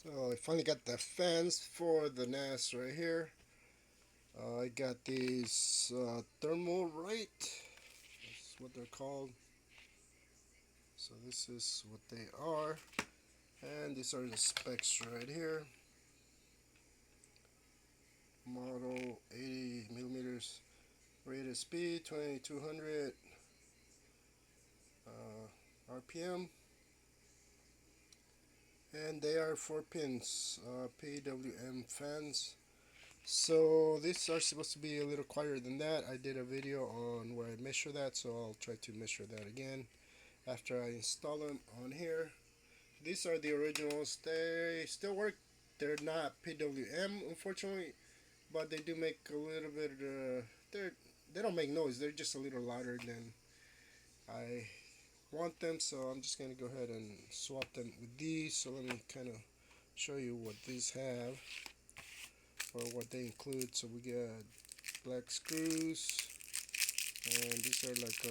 So I finally got the fans for the NAS right here. I got these Thermalright. That's what they're called. So this is what they are. And these are the specs right here. Model 80 millimeters. Rated speed 2200 RPM. And they are 4 pins PWM fans. So these are supposed to be a little quieter than that. I did a video on where I measure that, so I'll try to measure that again after I install them on here. These are the originals. They still work. They're not PWM, unfortunately, but they do make a little bit. They don't make noise. They're just a little louder than I want them. So I'm just gonna go ahead and swap them with these. So let me kind of show you what these have or what they include. So we got black screws, and these are like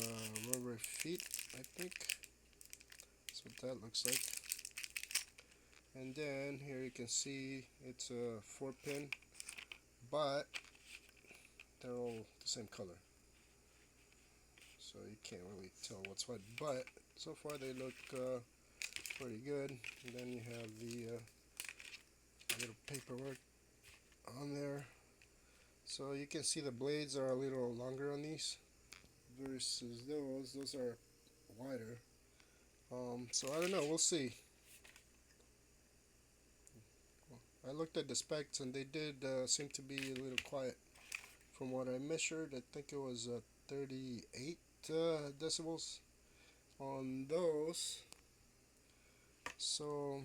rubber feet, I think. That's what that looks like. And then here you can see it's a 4 pin, but they're all the same color, so you can't really tell what's what. But so far they look pretty good. And then you have the little paperwork on there, so you can see the blades are a little longer on these versus those. Those are wider. So I don't know. We'll see. I looked at the specs and they did seem to be a little quiet. From what I measured, I think it was 38 decibels on those. So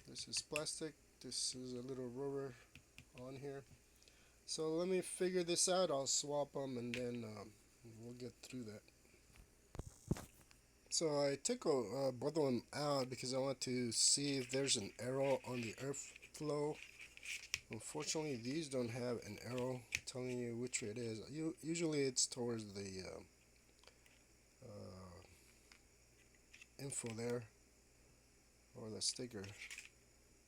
this is plastic. This is a little rubber on here. So let me figure this out. I'll swap them and then we'll get through that. So I took both of them out because I want to see if there's an arrow on the airflow. Unfortunately, these don't have an arrow telling you which way it is. Usually it's towards the info there or the sticker.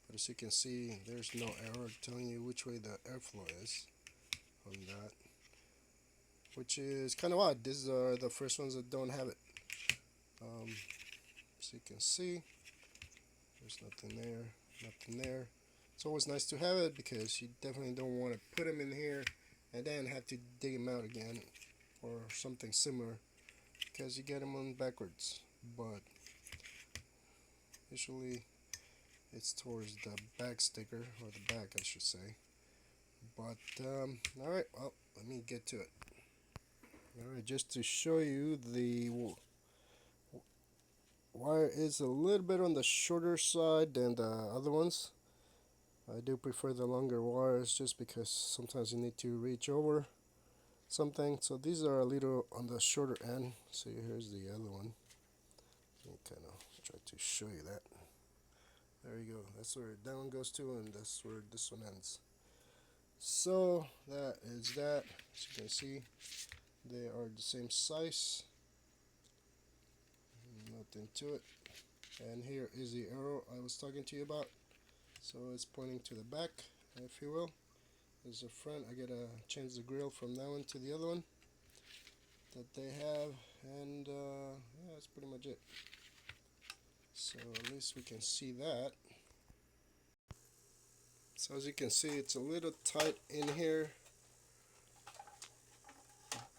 But as you can see, there's no arrow telling you which way the airflow is on that, which is kind of odd. These are the first ones that don't have it. As you can see, there's nothing there, nothing there. It's always nice to have it because you definitely don't want to put them in here and then have to dig them out again or something similar because you get them on backwards. But usually it's towards the back sticker, or the back I should say. But alright, well, let me get to it. Alright, just to show you, the wire is a little bit on the shorter side than the other ones. I do prefer the longer wires just because sometimes you need to reach over something. So these are a little on the shorter end. So here's the other one. Let me kind of try to show you that. There you go. That's where that one goes to, and that's where this one ends. So that is that. As you can see, they are the same size. Nothing to it. And here is the arrow I was talking to you about. So it's pointing to the back, if you will. There's the front. I gotta change the grill from that one to the other one that they have, and yeah, that's pretty much it. So at least we can see that. So as you can see, it's a little tight in here,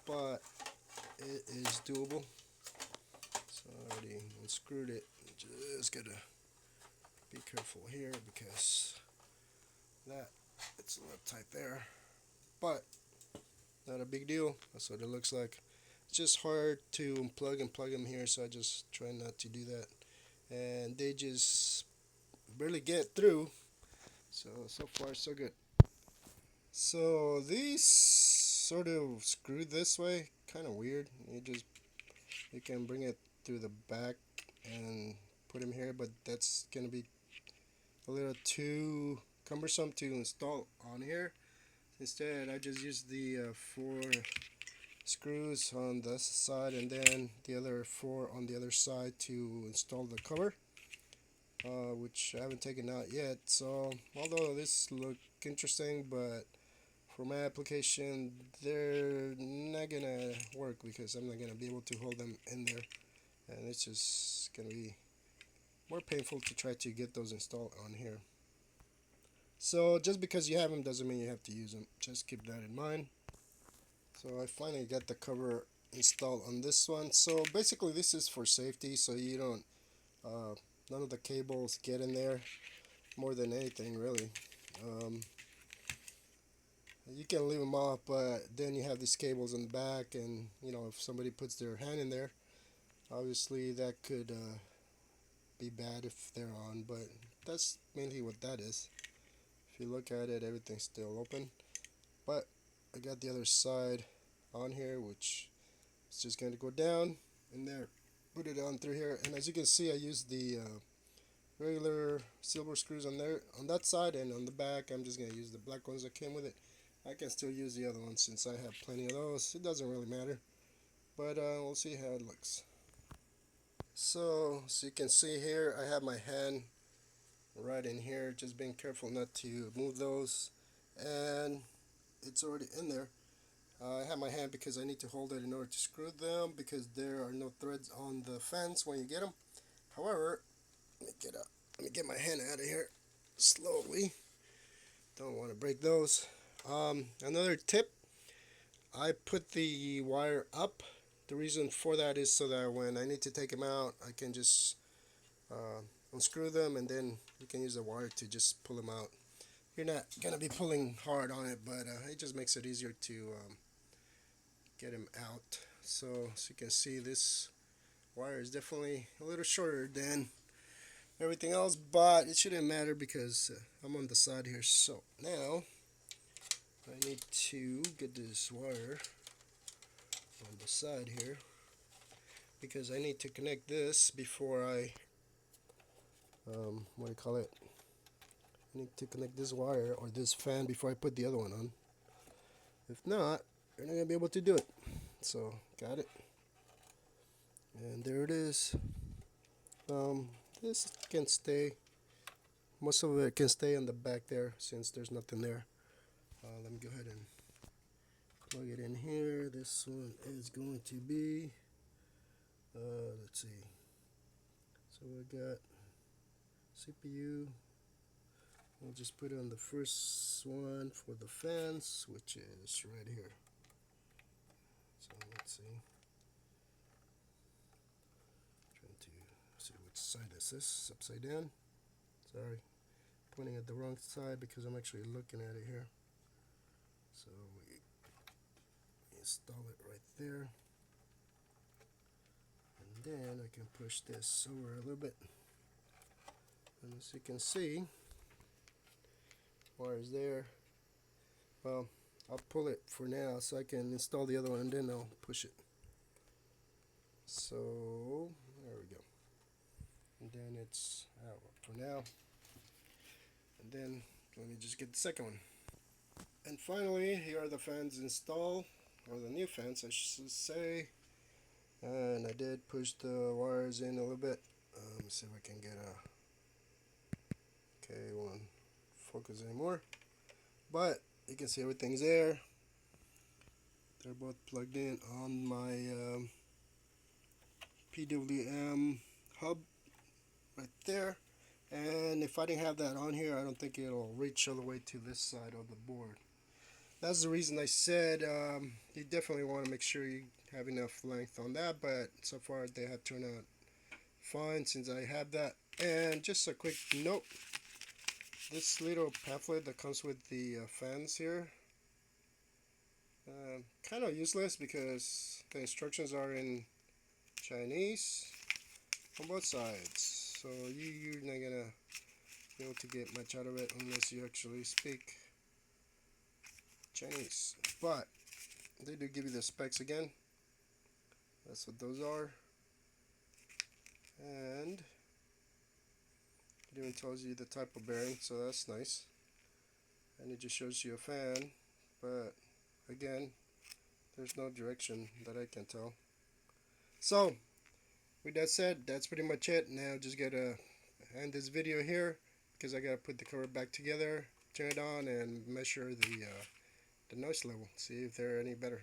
but it is doable. So I already unscrewed it. Just gotta be careful here because that it's a little tight there, but not a big deal. That's what it looks like. It's just hard to unplug and plug them here, so I just try not to do that. And they just barely get through. So far so good. So these sort of screwed this way, kind of weird. You can bring it through the back and put them here, but that's gonna be a little too cumbersome to install on here. Instead, I just use the 4 screws on this side and then the other 4 on the other side to install the cover. which I haven't taken out yet. So although this look interesting, but for my application, they're not gonna work because I'm not gonna be able to hold them in there, and it's just gonna be more painful to try to get those installed on here. So just because you have them doesn't mean you have to use them. Just keep that in mind. So I finally got the cover installed on this one. So basically this is for safety, so you don't none of the cables get in there more than anything really. Um, you can leave them off, but then you have these cables in the back, and you know, if somebody puts their hand in there, obviously that could be bad if they're on, but that's mainly what that is. If you look at it, everything's still open, but I got the other side on here, which is just going to go down in there, put it on through here, and as you can see, I used the regular silver screws on there on that side, and on the back I'm just going to use the black ones that came with it. I can still use the other ones since I have plenty of those. It doesn't really matter, but we'll see how it looks. So as you can see here, I have my hand right in here, just being careful not to move those, and it's already in there. I have my hand because I need to hold it in order to screw them, because there are no threads on the fence when you get them. However, let me get my hand out of here slowly. Don't want to break those. Another tip, I put the wire up. The reason for that is so that when I need to take them out, I can just unscrew them, and then you can use the wire to just pull them out. You're not going to be pulling hard on it, but it just makes it easier to get them out. So as you can see, this wire is definitely a little shorter than everything else, but it shouldn't matter because I'm on the side here. So now I need to get this wire on the side here, because I need to connect this before I what do you call it, I need to connect this wire or this fan before I put the other one on. If not, you're not gonna be able to do it. So got it, and there it is. This can stay, most of it can stay in the back there since there's nothing there. Let me go ahead and plug it in here. This one is going to be let's see, so we got CPU. I'll just put it on the first one for the fence, which is right here. So let's see, trying to see which side this is. Upside down, sorry, pointing at the wrong side because I'm actually looking at it here. So we install it right there, and then I can push this over a little bit, and as you can see, wires there. Well, I'll pull it for now so I can install the other one, and then I'll push it. So there we go, and then it's out for now, and then let me just get the second one. And finally, here are the fans installed, or the new fans I should say, and I did push the wires in a little bit. Let me see if I can get a, okay, it won't focus anymore, but you can see everything's there. They're both plugged in on my PWM hub right there, and if I didn't have that on here, I don't think it'll reach all the way to this side of the board. That's the reason I said you definitely want to make sure you have enough length on that, but so far they have turned out fine since I have that. And just a quick note, this little pamphlet that comes with the fans here, kind of useless because the instructions are in Chinese on both sides, so you're not gonna be able to get much out of it unless you actually speak Chinese. But they do give you the specs again. That's what those are, and it even tells you the type of bearing, so that's nice. And it just shows you a fan, but again, there's no direction that I can tell. So with that said, that's pretty much it. Now just gotta end this video here because I gotta put the cover back together, turn it on, and measure the noise level, see if they're any better.